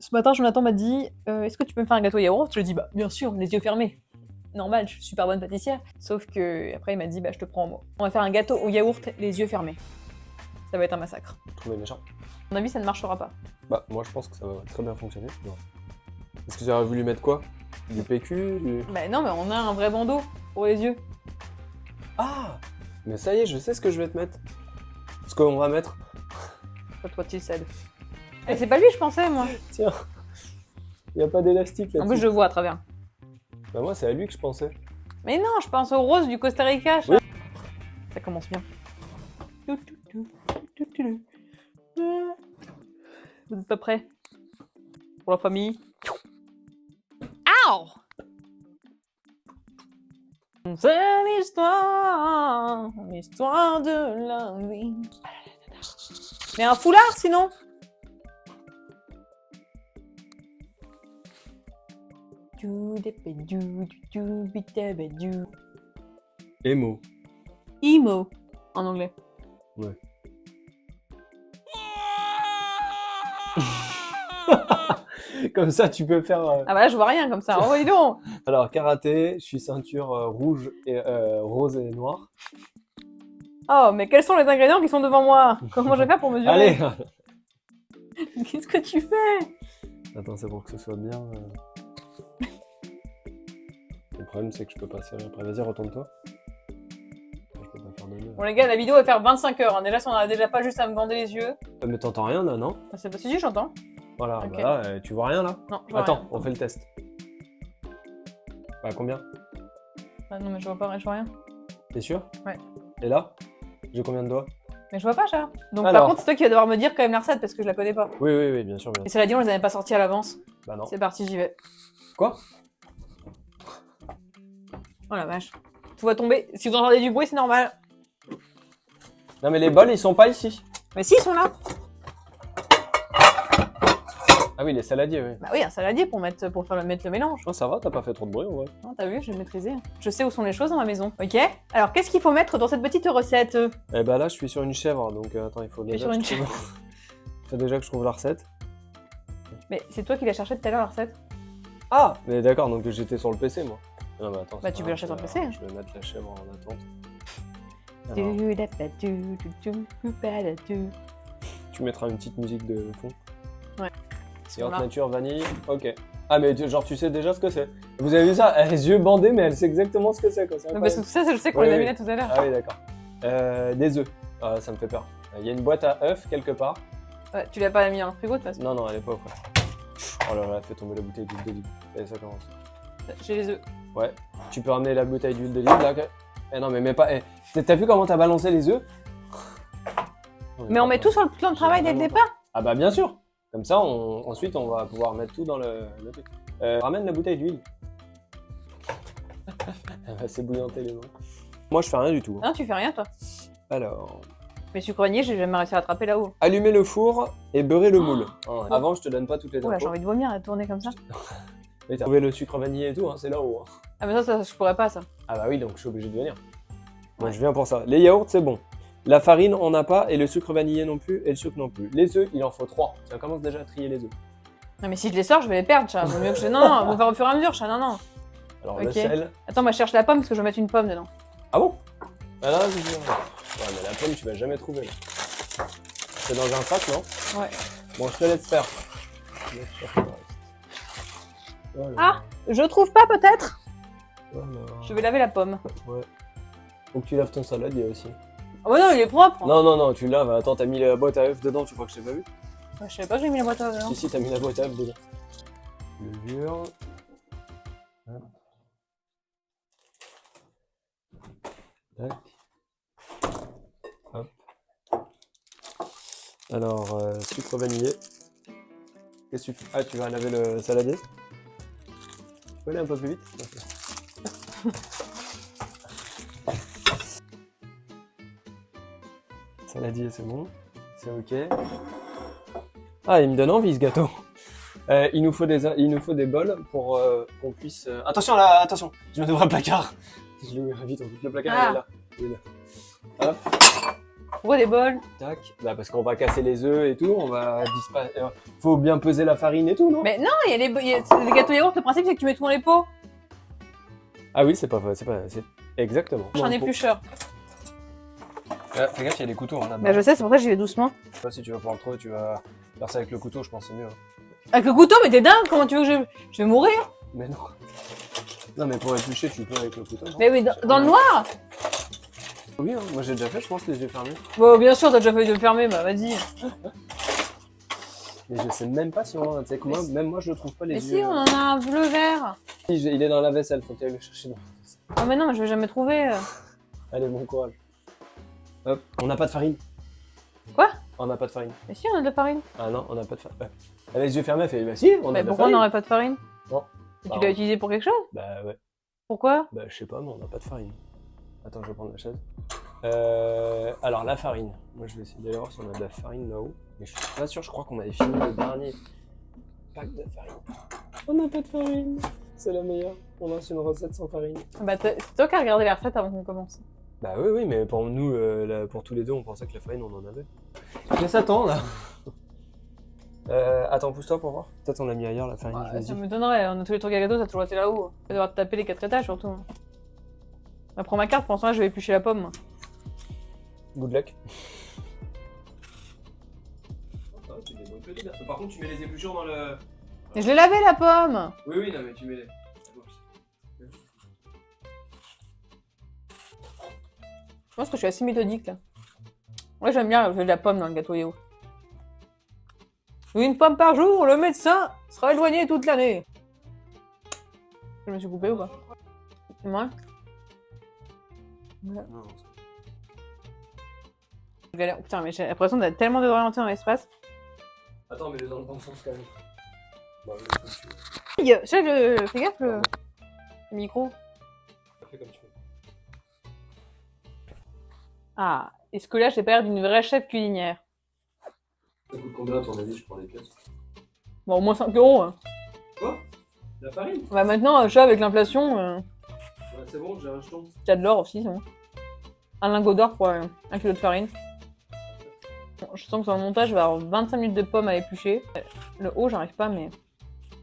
Ce matin, Jonathan m'a dit est-ce que tu peux me faire un gâteau yaourt? Je lui ai dit bah bien sûr, les yeux fermés. Normal, je suis super bonne pâtissière. Sauf que après il m'a dit bah je te prends en mot. On va faire un gâteau au yaourt les yeux fermés. Ça va être un massacre. Trouver méchant. À mon avis, ça ne marchera pas. Bah, moi je pense que ça va très bien fonctionner. Non. Est-ce que tu aurais voulu mettre quoi? Du PQ du... Bah non, mais on a un vrai bandeau pour les yeux. Ah! Mais ça y est, je sais ce que je vais te mettre. Ce qu'on va mettre. Toi, tu cèdes. Et c'est pas lui, je pensais, moi. Tiens, il n'y a pas d'élastique là-dessus. En plus, je vois à travers. Bah, moi, c'est à lui que je pensais. Mais non, je pense au rose du Costa Rica. Oui. Ça commence bien. Vous êtes pas prêts? Pour la famille. Ow! C'est l'histoire de la vie. Mais un foulard sinon? Emo. Emo en anglais. Ouais. Comme ça, tu peux faire... Ah bah là je vois rien comme ça. Oh dis donc. Alors, karaté, je suis ceinture rouge et rose et noire. Oh mais quels sont les ingrédients qui sont devant moi? Comment je vais faire pour mesurer? Allez. Qu'est-ce que tu fais? Attends, c'est pour que ce soit bien... Le problème, c'est que je peux pas serrer après. Vas-y, retourne-toi. Je peux pas faire de mieux. Bon les gars, la vidéo va faire 25 heures. Hein. Déjà si on a déjà pas juste à me bander les yeux. Mais t'entends rien là, non? Ah, c'est pas si j'entends. Voilà, Ok. bah là, tu vois rien là? Non, je vois Attends, rien. on fait le test. Bah, combien? Ah, non mais je vois pas, je vois rien. T'es sûr? Ouais. Et là? J'ai combien de doigts? Mais je vois pas ça. Donc Alors. par contre c'est toi qui vas devoir me dire quand même la recette parce que je la connais pas. Oui, oui, oui, bien sûr, bien Et sûr. cela dit on les avait pas sortis à l'avance. Bah non. C'est parti, j'y vais. Quoi? Oh la vache. Tout va tomber. Si vous entendez du bruit c'est normal. Non mais les bols, ils sont pas ici. Mais si ils sont là. Ah oui, les saladiers, oui. Bah oui, un saladier pour mettre le mélange. Non, ça va, t'as pas fait trop de bruit, en vrai. Non, t'as vu, je vais maîtriser. Je sais où sont les choses dans ma maison. Ok. Alors, qu'est-ce qu'il faut mettre dans cette petite recette? Eh bah là, je suis sur une chèvre, donc attends, il faut Tu es déjà sur que une je trouve... faut déjà que je trouve la recette. Mais c'est toi qui l'as cherché tout à l'heure, la recette. Ah! Mais d'accord, donc j'étais sur le PC, moi. Non mais attends, Bah, c'est tu pas peux lâcher grave, sur le PC, hein. Je vais mettre la chèvre en attente. Alors, tu mettras une petite musique de fond. Yaourt Voilà. nature, vanille, ok. Ah mais genre tu sais déjà ce que c'est. Vous avez vu ça? Elle a les yeux bandés mais elle sait exactement ce que c'est quoi. C'est Parce que incroyable. ça, je sais qu'on Oui, les a mis oui. là tout à l'heure. Ah oui d'accord. Des œufs. Ah ça me fait peur. Il y a une boîte à œufs quelque part. Ouais, tu l'as pas mis dans le frigo de toute façon. Non non elle est pas au frais. Oh là là, elle fait tomber la bouteille d'huile d'olive. Allez ça commence. J'ai les œufs. Ouais. Tu peux ramener la bouteille d'huile d'olive là. Eh non mais mets pas. T'as vu comment t'as balancé les œufs? Mais on met tout sur le plan de travail dès le départ. Ah bah bien sûr. Comme ça, ensuite, on va pouvoir mettre tout dans le truc. Ramène la bouteille d'huile. Elle va s'ébouillanter les mains. Moi, je fais rien du tout. Non, tu fais rien toi. Alors, Mais sucre vanillé, j'ai jamais réussi à attraper là-haut. allumer le four et beurrer le moule. Avant, je te donne pas toutes les Oh là, infos. j'ai envie de vomir à tourner comme ça. Mais t'as trouvé le sucre vanillé et tout, hein, c'est là-haut. Hein. Ah, mais ça, je pourrais pas ça. Ah bah oui, donc je suis obligé de venir. Moi, Ouais. je viens pour ça. Les yaourts, c'est bon. La farine, on n'a pas, et le sucre vanillé non plus, et le sucre non plus. Les œufs, il en faut 3. Ça commence déjà à trier les œufs. Non, mais si je les sors, je vais les perdre, chat. Vaut mieux que je. Non, non, on va faire au fur et à mesure, chat. Non, non. Alors, Ok. le sel. Attends, moi je cherche la pomme parce que je vais mettre une pomme dedans. Ah bon? Ah là, c'est bien. Ouais, mais la pomme, tu vas jamais trouver là. C'est dans un sac, non? Ouais. Bon, je te laisse faire. Je laisse faire le reste. Voilà. Ah, je trouve pas peut-être. Voilà. Je vais laver la pomme. Ouais. Faut que tu laves ton saladier aussi. Oh bah non, il est propre. Non, non, non, tu le laves. Attends, t'as mis la boîte à œufs dedans, tu crois que je t'ai pas vu? Ouais, je savais pas que j'ai mis la boîte à dedans. Si, si, t'as mis la boîte à œufs dedans. Levure. Hop. Tac. Hop. Alors, sucre vanillé. Qu'est-ce que tu fais? Ah, tu vas laver le saladier? Tu peux aller un peu plus vite? Ok. Saladier, c'est bon. C'est ok. Ah, il me donne envie ce gâteau. Il nous faut des bols pour qu'on puisse. Attention là, attention! Je viens d'ouvrir le placard. Je l'ai ouvert vite, le placard il est là. Il est là. Hop. Pourquoi des bols? Tac. Bah parce qu'on va casser les œufs et tout, on va disparaître. Faut bien peser la farine et tout, non? Mais non, il y a les gâteaux yaourt, le principe c'est que tu mets tout dans les pots. Ah oui, c'est exactement. Je suis un éplucheur. Fais gaffe, il y a des couteaux hein, là-bas. Bah je sais, c'est pour ça que j'y vais doucement. Je sais pas si tu vas pouvoir le trouver, tu vas faire ça avec le couteau, je pense que c'est mieux. Avec le couteau, mais t'es dingue, comment tu veux que je vais mourir? Mais non. Non mais pour éplucher, tu peux avec le couteau. Non Mais oui, dans le noir? Oui, hein, moi j'ai déjà fait, je pense, les yeux fermés. Bon, bien sûr, t'as déjà fait les yeux fermés, bah vas-y. Mais je sais même pas si on... Tu sais que moi, même moi je le trouve pas les Mais yeux. si, on en a un bleu vert. Il est dans la vaisselle, faut que tu ailles le chercher dans la vaisselle. Oh mais non, mais je vais jamais trouver. Allez, bon courage. Hop, on n'a pas de farine. Quoi? On n'a pas de farine. Mais si, on a de la farine. Ah non, on n'a pas de farine. Elle a les yeux fermés, elle fait bah si, on a Mais de la pourquoi on farine. n'aurait pas de farine? Non. Et tu l'as utilisé pour quelque chose? Bah ouais. Pourquoi? Bah je sais pas, mais on n'a pas de farine. Attends, je vais prendre la chaise. Alors la farine. Moi je vais essayer d'aller voir si on a de la farine là-haut. Mais je suis pas sûr, je crois qu'on avait fini le dernier pack de farine. On n'a pas de farine. C'est la meilleure. On lance une recette sans farine. Bah c'est toi qui as regardé la recette avant qu'on commence. Bah oui, mais pour nous, pour tous les deux, on pensait que la farine, on en avait. Mais ça attend là. Attends, pousse-toi pour voir. Peut-être on l'a mis ailleurs la farine. je me Ça dis. m'étonnerait, on a tous les trucs à gâteau, ça a toujours été là-haut. Tu vas devoir te taper les 4 étages surtout. Bah, prends ma carte, pour l'instant je vais éplucher la pomme. Moi. Good luck. Par contre, tu mets les épluchures dans le. Et je l'ai lavé la pomme! Oui, non, mais tu mets les. Je pense que je suis assez méthodique là. Ouais, j'aime bien de la pomme dans le gâteau yaourt. Une pomme par jour, le médecin sera éloigné toute l'année. Je me suis coupé ou pas? C'est moi? Ouais. Non, Je galère. Putain, mais j'ai l'impression d'être tellement désorientée dans l'espace. attends, mais dans le bon sens quand même. Bah, Fais gaffe le micro. fais comme tu veux. Ah, est-ce que là j'ai pas l'air d'une vraie chef cuisinière? Ça coûte combien à ton avis? Je prends les pièces. Bon, au moins 5 €. Hein. Quoi? La farine? Bah maintenant, chat avec l'inflation, Ouais, c'est bon, j'ai un jeton. il y a de l'or aussi, c'est bon. Un lingot d'or pour 1 kilo de farine. Bon, je sens que sur le montage, je vais avoir 25 minutes de pommes à éplucher. Le haut, j'arrive pas, mais...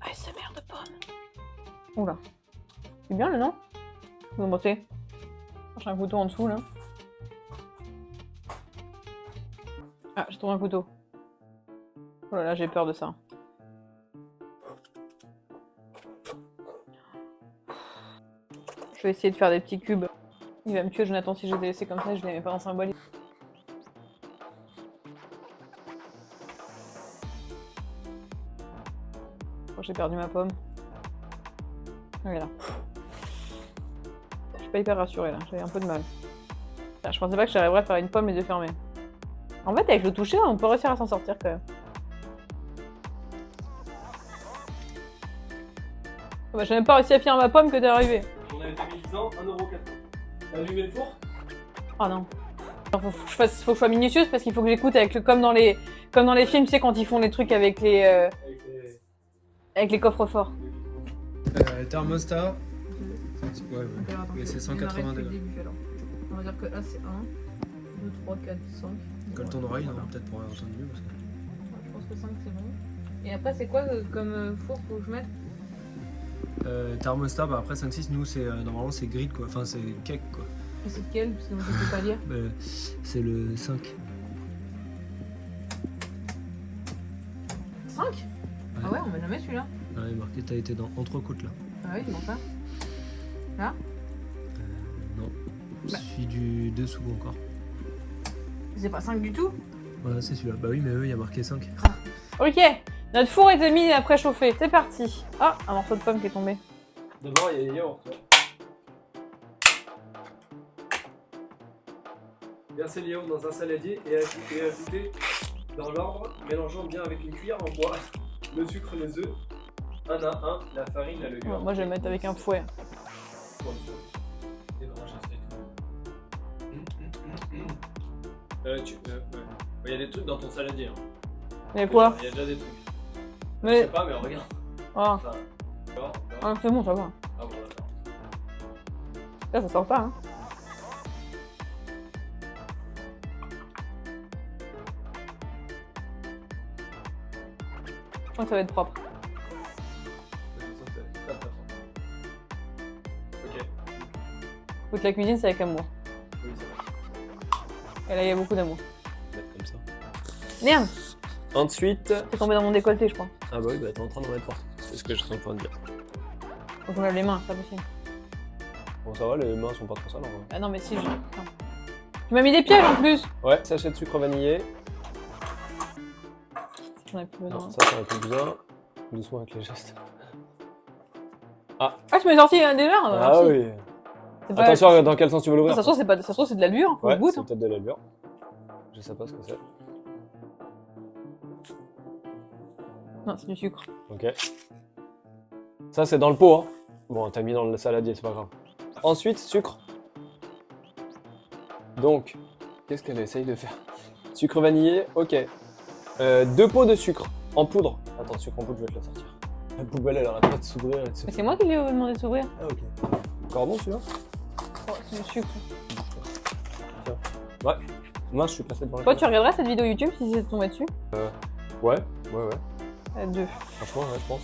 ASMR de pommes. Oula. C'est bien, là, non? Vous pensez? J'ai un couteau en dessous, là. Ah, j'ai trouvé un couteau. Oh là là, j'ai peur de ça. Je vais essayer de faire des petits cubes. Il va me tuer, Jonathan, si je les ai laissés comme ça, je les mets pas dans symbolique. Oh, j'ai perdu ma pomme. Voilà. Je suis pas hyper rassurée là, j'avais un peu de mal. Putain, je pensais pas que j'arriverais à faire une pomme les yeux fermés. En fait, avec le toucher, on peut réussir à s'en sortir quand même. Bah, j'ai même pas réussi à finir ma pomme que t'es arrivé. On avait été 1100, 1,80€. T'as allumé le four? Oh non. Alors, faut que je sois minutieuse parce qu'il faut que j'écoute avec le, comme dans les films, tu sais, quand ils font les trucs avec les coffres forts. Thermostat. Ouais, mais c'est 180 degrés. On va dire que là c'est 1, 2, 3, 4, 5. Colle ton oreille, non? Peut-être pour entendre mieux. Parce que... Je pense que 5 c'est bon. Et après, c'est quoi comme four faut que je mette? Thermostat, bah après 5-6, nous, c'est normalement c'est grid quoi. Enfin, c'est cake quoi. Et c'est lequel? Parce que moi je peux pas lire. C'est le 5. 5? Ah ouais, on met jamais celui-là. Ouais, marqué, t'as été dans Entrecôte là. Ah oui, comment ça? Là? Non. Bah. Celui du dessous encore. C'est pas 5 du tout? Voilà, c'est celui-là. Bah oui, mais eux, il y a marqué 5. Ok, notre four est mis à préchauffer, c'est parti. Ah, un morceau de pomme qui est tombé. D'abord, il y a les yaourts. Verser les yaourts dans un saladier et ajouter dans l'ordre, mélangeant bien avec une cuillère en bois, le sucre, les œufs, un à un, la farine, la levure. Moi je vais le mettre avec un fouet. Il y a des trucs dans ton saladier. Hein. Mais quoi? Il y a déjà des trucs. Mais... Je sais pas, mais regarde. Ah, Enfin, ah c'est bon, ça va. Ah bon, d'accord. Là, ça sort pas, hein. crois que ça va être propre. Ok. Écoute, la cuisine, c'est avec amour. Oui, c'est vrai. Et là, il y a beaucoup d'amour. Mettre comme ça. Merde, Ensuite. c'est tombé dans mon décolleté, je crois. Ah bah oui, bah t'es en train d'en mettre partout. C'est ce que je suis en train de dire. Faut qu'on lave les mains, c'est pas possible. Bon, ça va, les mains sont pas trop sales en vrai. Ah non, mais si, je. Attends. Tu m'as mis des pièges en plus! Ouais, sachet de sucre vanillé. J'en ai plus besoin. Non, ça, j'en ai plus besoin. Doucement avec les gestes. Ah, tu m'as sorti déjà? Ah Merci. oui. C'est pas- Attention, dans quel sens tu veux l'ouvrir? Ça se trouve, c'est pas... ça se trouve, c'est de la lure, faut que Ouais, je goûte. c'est Hein. peut-être de la lure. Je sais pas ce que c'est. Non, c'est du sucre. Ok. Ça, c'est dans le pot, hein. Bon, t'as mis dans le saladier, c'est pas grave. Ensuite, sucre. Donc, qu'est-ce qu'elle essaye de faire? Sucre vanillé, ok. 2 pots de sucre en poudre. Attends, sucre en poudre, je vais te la sortir. La poubelle, elle arrête pas de s'ouvrir et de se... Mais c'est moi qui lui ai demandé de s'ouvrir. Ah, ok. Cordon, celui-là? Oh, c'est du sucre. Ouais. Moi, je suis passé devant la Toi, tu regarderas cette vidéo YouTube si c'est tombé dessus? Ouais. 2. Franchement, ouais, je pense.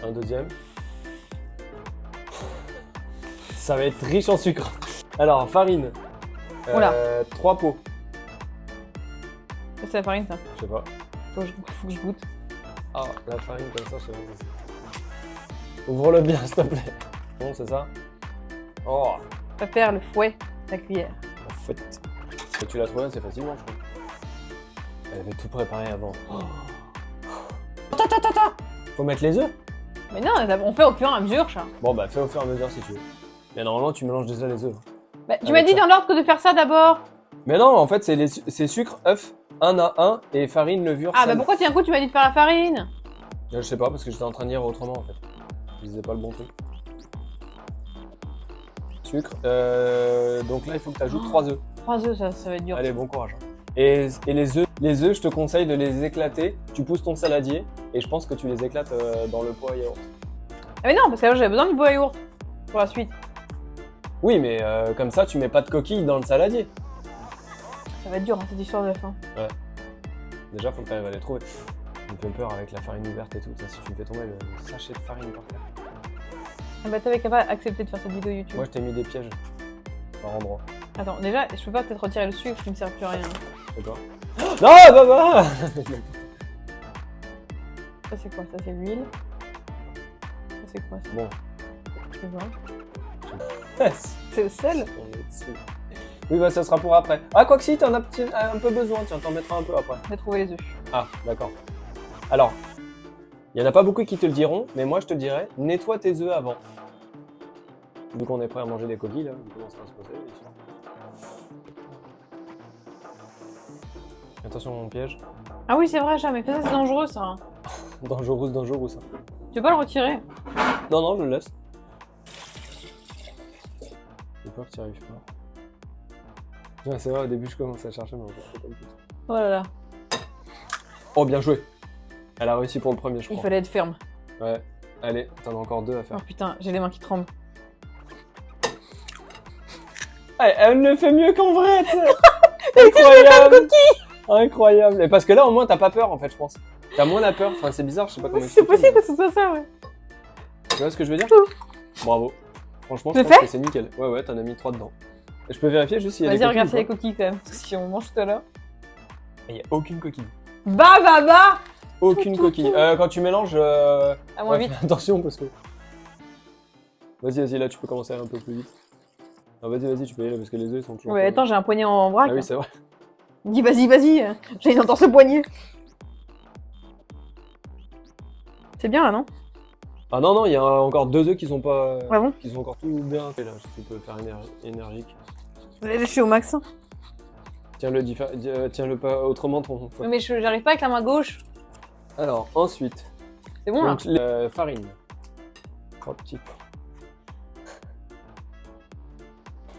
Un deuxième. Ça va être riche en sucre. Alors, farine. Oula. 3 pots. C'est la farine, ça. Je sais pas. Faut que je goûte. Ah, la farine comme ça, je sais pas. Ouvre-le bien, s'il te plaît. Bon, c'est ça. Oh, Ça faire le fouet, la cuillère. en fait. Et tu l'as trouvé assez facilement, je crois. Elle avait tout préparé avant. Oh. Attends. Faut mettre les œufs. Mais non, on fait au fur et à mesure, chat. Bon, bah, fais au fur et à mesure si tu veux. Mais normalement, tu mélanges déjà les œufs. Bah, tu Avec m'as dit ça. dans l'ordre que de faire ça d'abord. Mais non, en fait, c'est sucre, œuf, 1 à 1 et farine, levure, Ah, bah sel. pourquoi d'un coup tu m'as dit de faire la farine? Je sais pas, parce que j'étais en train de dire autrement en fait. Je disais pas le bon truc. Sucre. Donc là, il faut que tu ajoutes 3 œufs. 3 œufs, ça va être dur. Allez, bon courage. Et les œufs, je te conseille de les éclater. Tu pousses ton saladier et je pense que tu les éclates dans le pot à yaourt. Ah, mais non, parce que là j'avais besoin du bois à yaourt pour la suite. Oui, mais comme ça, tu mets pas de coquilles dans le saladier. Ça va être dur, hein, cette histoire de la fin. Déjà, faut que tu arrives à les trouver. Ça me fait peur avec la farine ouverte et tout. Ça, si tu me fais tomber le sachet de farine par terre. Ah bah t'avais qu'à pas accepter de faire cette vidéo YouTube. Moi, je t'ai mis des pièges par endroit. Attends, déjà, je peux pas peut-être retirer le sucre, je ne me sert plus à rien. C'est quoi? Non, bah Ça c'est quoi? Ça c'est l'huile. Ça c'est quoi ça? Bon. Je vois. Yes. C'est le sel? On est dessus. Oui, bah ça sera pour après. Ah, quoi que si, t'en as un peu besoin, tiens, t'en mettras un peu après. J'ai trouvé les œufs. Ah, d'accord. Alors, il n'y en a pas beaucoup qui te le diront, mais moi je te le dirais, nettoie tes œufs avant. Vu qu'on est prêt à manger des coquilles, là, on commence à se poser. Attention mon piège. Ah oui, c'est vrai, chat, mais ça c'est dangereux ça. Hein. Dangereux ça. Tu peux pas le retirer? Non, je le laisse. J'ai peur que tu n'y arrives pas. Ouais, c'est vrai, au début je commence à chercher, mais on fait comme tout. Oh là là, Oh, bien joué. Elle a réussi pour le premier, je il crois. fallait être ferme. Ouais. Allez, t'en as encore 2 à faire. Oh putain, j'ai les mains qui tremblent. Elle le fait mieux qu'en vrai, tu sais. Incroyable. Incroyable. Et parce que là, au moins, t'as pas peur, en fait, je pense. T'as moins la peur. Enfin, c'est bizarre, je sais pas comment C'est expliquer, possible mais- que ce soit ça, ouais. Tu vois ce que je veux dire? Bravo. Franchement, Je je le pense fais que c'est nickel. Ouais, t'en as mis 3 dedans. Et je peux vérifier juste s'il y a des Vas-y, coquilles regarde ou s'il y a les pas. coquilles quand même. Parce que si on mange tout à l'heure. Et il n'y a aucune coquille. Bah Aucune coquille. Quand tu mélanges... À moins ouais, vite. fais attention parce que... Vas-y, là, tu peux commencer un peu plus vite. Ah, vas-y, tu peux y aller parce que les œufs ils sont toujours... Ouais, pas- attends, j'ai un poignet en vrac. Ah oui, c'est vrai. Dis vas-y, j'ai une entorse au poignet. C'est bien là, non? Ah non, il y a encore 2 œufs qui sont pas... Ah bon? Qui sont encore tout bien. Et là, tu peux faire énergique. Je suis au max. Tiens-le pas autrement ton... Mais j'arrive pas avec la main gauche. Alors, ensuite... C'est bon là? Donc, farine. 3 petits pots.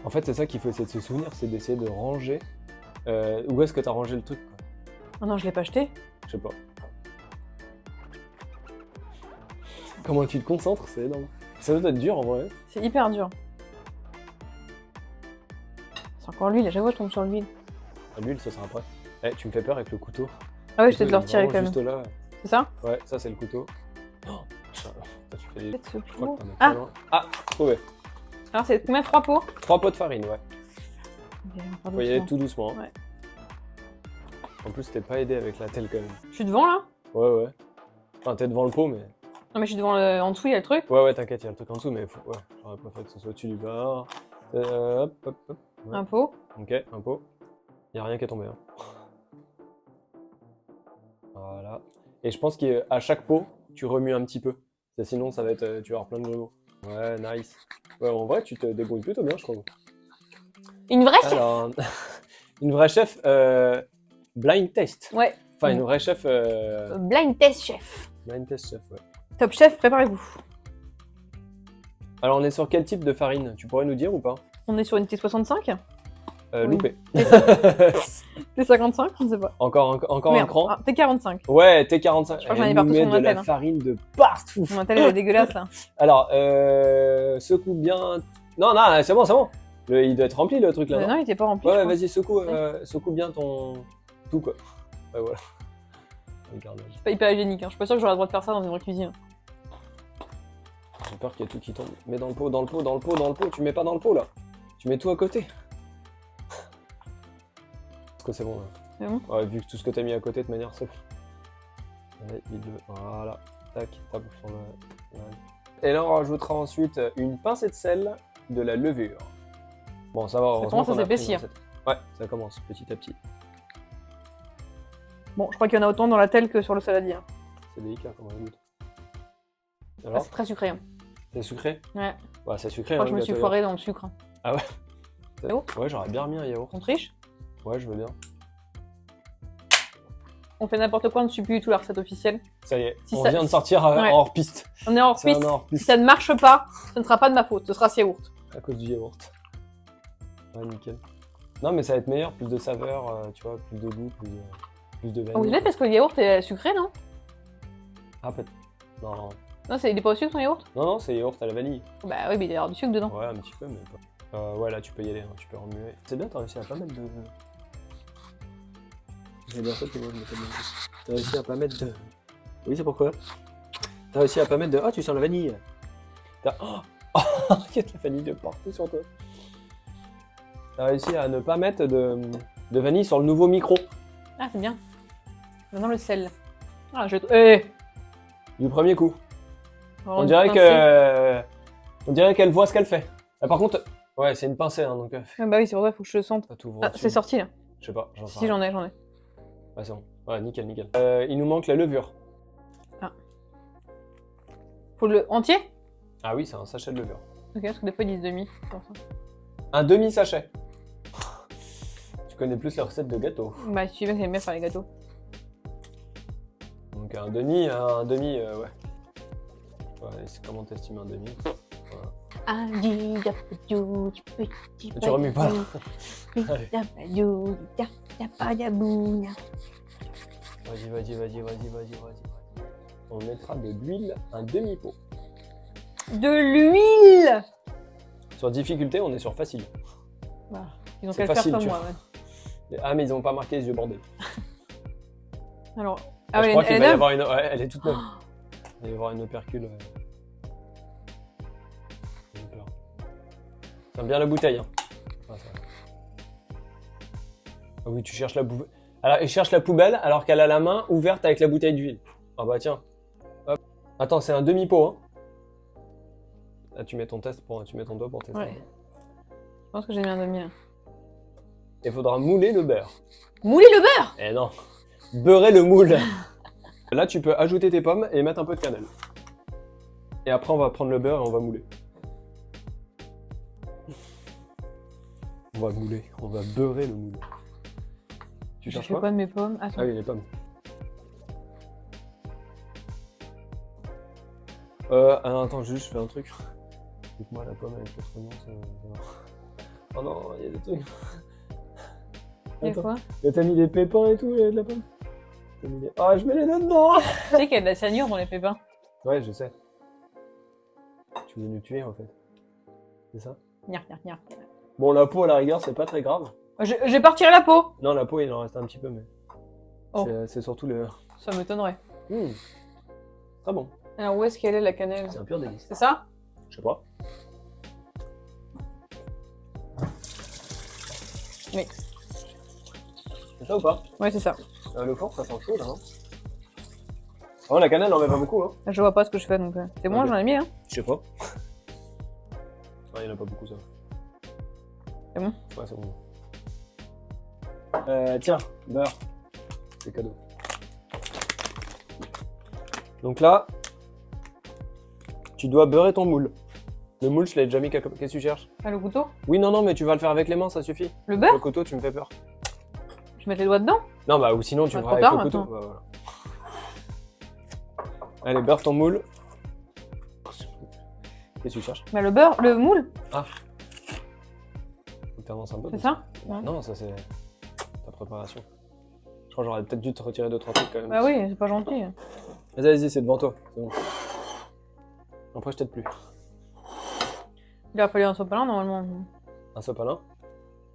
En fait, c'est ça qu'il faut essayer de se souvenir, c'est d'essayer de ranger. Où est-ce que t'as rangé le truc, quoi? Oh non, je l'ai pas acheté. Je sais pas. Comment tu te concentres, c'est énorme. Ça doit être dur en vrai. C'est hyper dur. C'est encore l'huile, à chaque fois je tombe sur l'huile. L'huile, ça sera après. Eh, tu me fais peur avec le couteau. Ah ouais, je vais te le Il est retirer vraiment quand même. juste là. C'est ça? Ouais, ça c'est le couteau. Oh, putain, toi, tu fais des... Peut-être ce Je crois pot. que t'en as Ah. pas loin. Ah, trouvé. Alors c'est combien? 3 pots? 3 pots de farine, ouais. Ok, on va Faut y aller doucement. tout doucement. Hein. Ouais. En plus, t'es pas aidé avec la telle quand même. Je suis devant là? Ouais, ouais. Enfin, t'es devant le pot, mais... Non mais je suis devant le... En dessous, il y a le truc. Ouais, ouais, t'inquiète, il y a le truc en dessous, mais ouais, j'aurais préféré que ce soit au-dessus du beurre. Hop, hop, hop. Ouais. Un pot. Ok, un pot. Y a rien qui est tombé. Hein. Voilà. Et je pense qu'à chaque pot, tu remues un petit peu. Sinon, ça va être, tu vas avoir plein de grumeaux. Ouais, nice. Ouais, en vrai, tu te débrouilles plutôt bien, je trouve. Une vraie chef. Alors, une vraie chef blind test. Ouais. Enfin, une vraie chef Blind test chef. blind test chef, ouais. Top chef, préparez-vous. Alors, on est sur quel type de farine? Tu pourrais nous dire ou pas? On est sur une T65? Oui. Loupé. T55? Je ne sais pas. encore un Merde. cran. Ah, T45. Ouais, T45. Je crois que j'en ai Elle partout nous sur met mon de la antenne, hein. farine de partout. Mon tel, elle est dégueulasse là. Alors, secoue bien. Non, non, c'est bon, c'est bon. Il doit être rempli le truc là. Non, il était pas rempli. Ouais, je ouais, crois. vas-y, secoue bien ton. Tout quoi. Ouais, voilà. Regarde. C'est pas hyper hygiénique. Hein. Je suis pas sûre que j'aurais le droit de faire ça dans une vraie cuisine. J'ai peur qu'il y ait tout qui tombe. Mets dans le pot, dans le pot, dans le pot, dans le pot. Tu mets pas dans le pot là. Tu mets tout à côté. Est-ce que c'est bon là? C'est bon? Ouais, vu que tout ce que t'as mis à côté de manière, c'est bon. Allez, voilà. Tac, tape sur le. Et là, on rajoutera ensuite une pincée de sel, de la levure. Bon, ça va. heureusement commence à qu'on a pris s'épaissir. une recette. Ouais, ça commence petit à petit. Bon, je crois qu'il y en a autant dans la telle que sur le saladier. Hein. C'est délicat comme on goûte. Ah, Alors, c'est très sucré. Hein. c'est sucré? Ouais. Ouais, c'est Je sucré. crois hein, que je me suis gâteau foiré dans le sucre. yaourt. yaourt. Ouais, j'aurais bien remis un yaourt. On triche? Ouais, je veux bien. On fait n'importe quoi, on ne suit plus du tout la recette officielle. Ça y est, Si on ça- vient de sortir Ouais. en hors-piste. On est hors C'est piste. un Si hors-piste ça ne marche pas, ce ne sera pas de ma faute, ce sera ce yaourt. à cause du yaourt. Ouais, nickel. Non, mais ça va être meilleur, plus de saveur, tu vois, plus de goût, plus de On vanille. dirait parce que le yaourt est sucré, non? Ah, peut-être. Non, Non, il est pas au sucre ton yaourt? non, c'est yaourt à la vanille. Bah oui, mais il y a du sucre dedans. Ouais, un petit peu, mais pas. Ouais, là, tu peux y aller, hein, tu peux remuer. C'est bien, t'as réussi à pas mettre de. J'ai bien fait que moi je mettais bien. T'as réussi à pas mettre de. Oui, c'est pourquoi? T'as réussi à pas mettre de. Ah, tu sens la vanille. Oh, il y a de la vanille de partout sur toi. T'as réussi à ne pas mettre de vanille sur le nouveau micro. Ah, c'est bien. Maintenant le sel. Ah, je... Eh Du premier coup. Alors, On dirait une pincée. on dirait qu'elle voit ce qu'elle fait. Ah, par contre, ouais, c'est une pincée, hein, donc. Ah bah oui, c'est pour ça, il faut que je le sente. Ça t'ouvre Ah, dessus. c'est sorti là. Je sais pas, j'en sais Si, rien. j'en ai. Ouais, c'est bon. Ouais, nickel, nickel. Il nous manque la levure. Faut le entier? Ah oui, c'est un sachet de levure. Ok, parce que des fois ils disent demi. c'est pour ça. Un demi-sachet. Tu connais plus la recette de gâteau. Bah, si tu veux, j'aime bien faire les gâteaux. Donc un demi, ouais. Ouais, c'est comment t'estimes un demi? Tu remues pas là. Allez. Vas-y. On mettra de l'huile, un demi-pot. De l'huile! Sur difficulté, on est sur facile. Bah, ils ont C'est qu'à le faire facile, comme tu moi. vois. Ouais. Ah, mais ils ont pas marqué les yeux bordés. Alors, Ah, je ouais, crois qu'il elle va est y neuve? avoir une. Ouais, elle est toute neuve. Il va y avoir une opercule. J'ai peur. Tiens bien la bouteille. Hein. Ah, ça va. Ah oui, tu cherches la poubelle. Alors, elle cherche la poubelle alors qu'elle a la main ouverte avec la bouteille d'huile. Ah bah tiens. Hop. Attends, c'est un demi-pot. Hein. Là, tu mets ton doigt pour tester. Ouais. Je pense que j'ai mis un demi là. Il faudra mouler le beurre. Mouler le beurre! Eh non. Beurrer le moule. Là, tu peux ajouter tes pommes et mettre un peu de cannelle. Et après, on va prendre le beurre et on va mouler. On va mouler. On va beurrer le moule. Tu Je cherches fais quoi? quoi de mes pommes? Attends. Ah oui, les pommes. Attends, juste, je fais un truc. Dites-moi la pomme avec l'autre nom, oh non, il y a des trucs. Et Attends, quoi? mais t'as mis des pépins et tout, il y a de la pomme. Ah, je mets les deux dedans. Tu sais qu'il y a de la cyanure dans les pépins. Ouais, je sais. Tu voulais nous tuer en fait. C'est ça? Gnarr. Bon, la peau à la rigueur, c'est pas très grave. J'ai pas retiré la peau! Non, la peau, il en reste un petit peu, mais. Oh. C'est surtout le. Ça m'étonnerait. Très bon. Alors où est-ce qu'elle est la cannelle? C'est un pur délice. C'est ça? Je sais pas. Oui. C'est ça ou pas? Ouais, c'est ça. Le four, ça sent chaud là, non? Oh, la cannelle, on met pas beaucoup, hein. Je vois pas ce que je fais donc. C'est bon, Ok. j'en ai mis, hein. Je sais pas. Ah, il y en a pas beaucoup, ça. C'est bon? Ouais, c'est bon. Tiens, beurre. C'est cadeau. Donc là, tu dois beurrer ton moule. Le moule, je l'ai déjà mis. Qu'est-ce que tu cherches? Ah, le couteau? Oui, non, mais tu vas le faire avec les mains, ça suffit. Le Le beurre? couteau, tu me fais peur. Je mets les doigts dedans? Non, bah, ou sinon, tu Bah, feras trop avec tard, le couteau. maintenant. Bah, voilà. Allez, beurre ton moule. Qu'est-ce que tu cherches? Bah, le beurre, le moule, Faut que t'avances un peu. c'est ça? Ouais. Non, ça c'est ta préparation. Je crois que j'aurais peut-être dû te retirer 2-3 trucs quand même. Bah oui, c'est pas gentil. Vas-y, c'est devant toi. C'est bon. Après, je t'aide plus. Il a fallu un sopalin normalement. Un sopalin?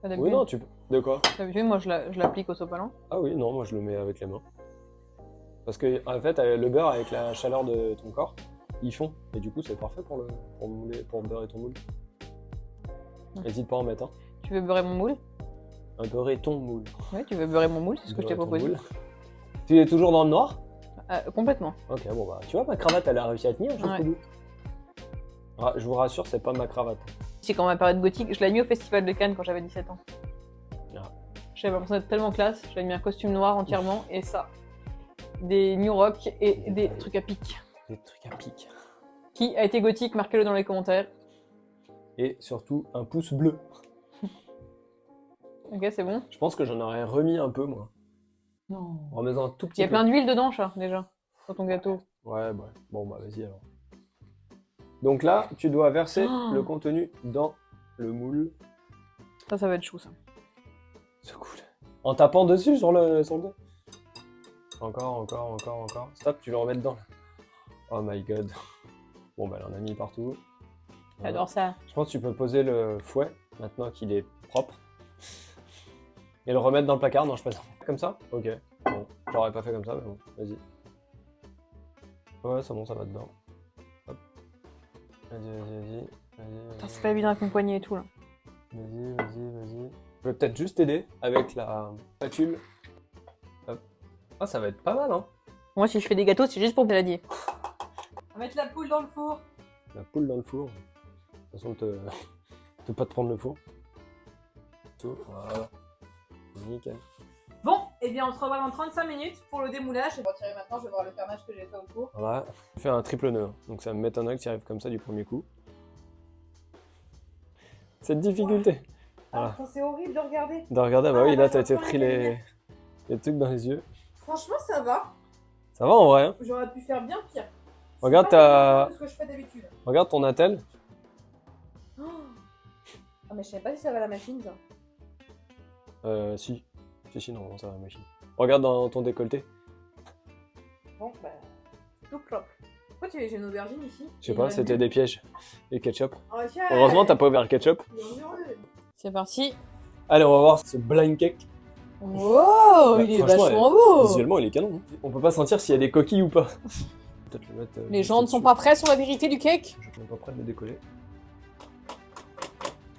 Pas d'habitude. Oui, non, tu peux. De quoi? D'habitude, moi je l'applique au sopalin. Ah oui, non, moi je le mets avec les mains. Parce que, en fait, le beurre, avec la chaleur de ton corps, ils fond. Et du coup, c'est parfait pour beurrer ton moule. N'hésite pas à en mettre un. Tu veux beurrer mon moule? Beurrer ton moule. Oui, tu veux beurrer mon moule, c'est ce que je t'ai Beurrer ton proposé. moule. Tu es toujours dans le noir? Complètement. Ok, bon bah, tu vois, ma cravate, elle a réussi à tenir jusqu'au Ouais. bout. Ah, je vous rassure, c'est pas ma cravate. C'est quand ma période gothique, je l'ai mis au festival de Cannes quand j'avais 17 ans. Ah. J'avais l'impression d'être tellement classe, j'avais mis un costume noir entièrement et ça. Des New Rock et des trucs à pic. Des trucs à pic. Qui a été gothique? Marquez-le dans les commentaires. Et surtout, un pouce bleu. Ok, c'est bon. Je pense que j'en aurais remis un peu, moi. Non. En remettant un tout Il petit y a peu. plein d'huile dedans, chat, déjà, dans ton gâteau. Ouais, bah, bon, bah, vas-y alors. Donc là, tu dois verser Oh. le contenu dans le moule. Ça va être chou, ça. C'est cool. En tapant dessus sur le dos. Encore. Stop, tu le remets dedans. Oh my god. Bon, bah, elle en a mis partout. Voilà. J'adore ça. Je pense que tu peux poser le fouet, maintenant qu'il est propre. Et le remettre dans le placard. Non, je plaisante. Comme ça? Ok. Bon, j'aurais pas fait comme ça, mais bon, vas-y. Ouais, c'est bon, ça va dedans. Hop. Vas-y. Putain, c'est pas évident avec mon poignet et tout, là. Vas-y. Je vais peut-être juste t'aider avec la spatule. Hop. Ah, ça va être pas mal, hein. Moi, si je fais des gâteaux, c'est juste pour me radier. On va mettre la poule dans le four. La poule dans le four. De toute façon, te pas te prendre le four. Tout, voilà. Nickel. Bon, et bien on se revoit dans 35 minutes pour le démoulage. Je vais retirer maintenant, je vais voir le carnage que j'ai fait au four. Voilà. Je fais un triple nœud, hein. Donc ça m'étonnerait que tu arrives comme ça du premier coup. Cette difficulté. Voilà. Ah, c'est horrible de regarder. De regarder, bah Ah, oui, là je t'as été reprends pris les les trucs dans les yeux. Franchement, ça va. Ça va en vrai, hein. J'aurais pu faire bien pire. C'est Regarde pas ce que je fais d'habitude. Regarde ton attel. Oh. Ah, mais je savais pas si ça va à la machine, ça. Si. Si, non, ça va, machine. Regarde dans ton décolleté. Bon, bah, tout propre. Pourquoi tu j'ai une aubergine ici? Je sais pas, c'était des pièges. Et ketchup. Ok. Heureusement, t'as pas ouvert le ketchup. C'est parti. Allez, on va voir ce blind cake. Wow, Bah, il est franchement, vachement beau. Visuellement, il est canon. Hein. On peut pas sentir s'il y a des coquilles ou pas. Peut-être le mettre. Les gens ne sont pas prêts sur la vérité du cake. Je suis pas prêt de le décoller.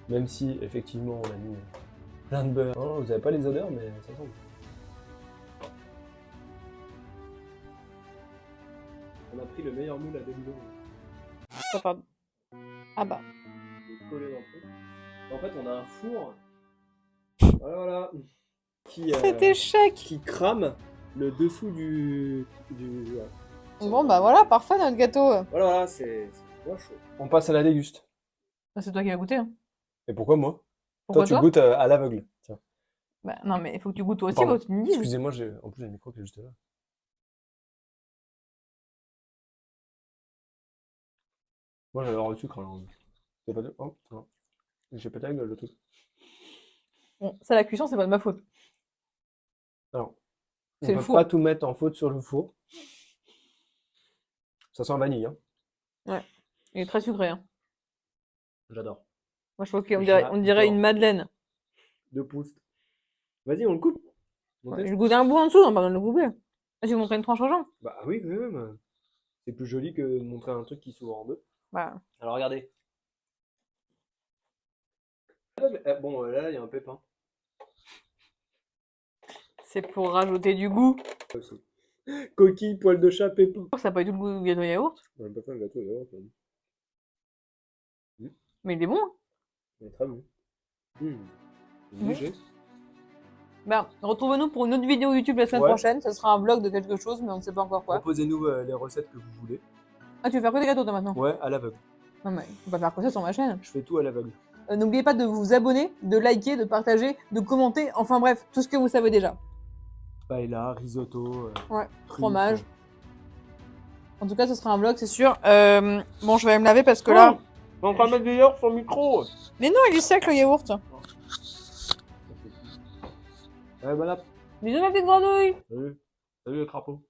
Même si, effectivement, on a mis plein de beurre. Oh, vous avez pas les odeurs, mais ça sent. On a pris le meilleur moule à 2 millions. Oh, pardon. Ah bah. Collé dans le fond. En fait, on a un four. Voilà. Qui, Cet échec. qui crame le dessous du voilà. Bon bah voilà, parfait notre gâteau. Voilà, c'est bien chaud. On passe à la déguste. C'est toi qui as goûté. Hein. Et pourquoi moi? Pourquoi Toi, tu goûtes à l'aveugle. Tiens. Bah non mais il faut que tu goûtes toi aussi, Pardon. faut que tu me dises. Excusez-moi, en plus j'ai le micro qui est juste là. Moi j'avais le sucre alors. C'est pas de... Oh, non. J'ai pété avec le truc. Bon, ça la cuisson, c'est pas de ma faute. Alors, on C'est le va four. pas tout mettre en faute sur le four. Ça sent la vanille, hein. Il est très sucré. Hein. J'adore. Moi je trouve qu'on dirait une madeleine. 2 pouces. Vas-y, on le coupe. On Ouais, teste. je goûte un bout en dessous, on va pas le couper. Tu veux montrer une tranche aux gens? Bah oui, oui, oui, mais c'est plus joli que de montrer un truc qui s'ouvre en deux. Bah, Alors regardez. Bon, là, il y a un pépin. c'est pour rajouter du goût. Coquille, poil de chat, pépin. Ça n'a pas eu tout le goût du gâteau yaourt, On n'a pas fait un gâteau d'ailleurs, quand même. mais il est bon. Hein. Il est très bon. Mhm. Léger. Bah, retrouve-nous pour une autre vidéo YouTube la semaine Ouais. prochaine. Ça sera un vlog de quelque chose, mais on ne sait pas encore quoi. Proposez-nous les recettes que vous voulez. Ah, tu veux faire que des gâteaux toi maintenant? Ouais, à l'aveugle. Non, mais on va faire quoi ça sur ma chaîne? Je fais tout à l'aveugle. N'oubliez pas de vous abonner, de liker, de partager, de commenter, enfin bref, tout ce que vous savez déjà. Paella, risotto. Ouais, truffes. fromage. En tout cas, ce sera un vlog, c'est sûr. Bon, je vais aller me laver parce que là. On est en train de mettre des yaourts sur le micro. Mais non, il est sec le yaourt. Ouais, voilà. Bisous ma petite grenouille. Salut. Salut le crapaud.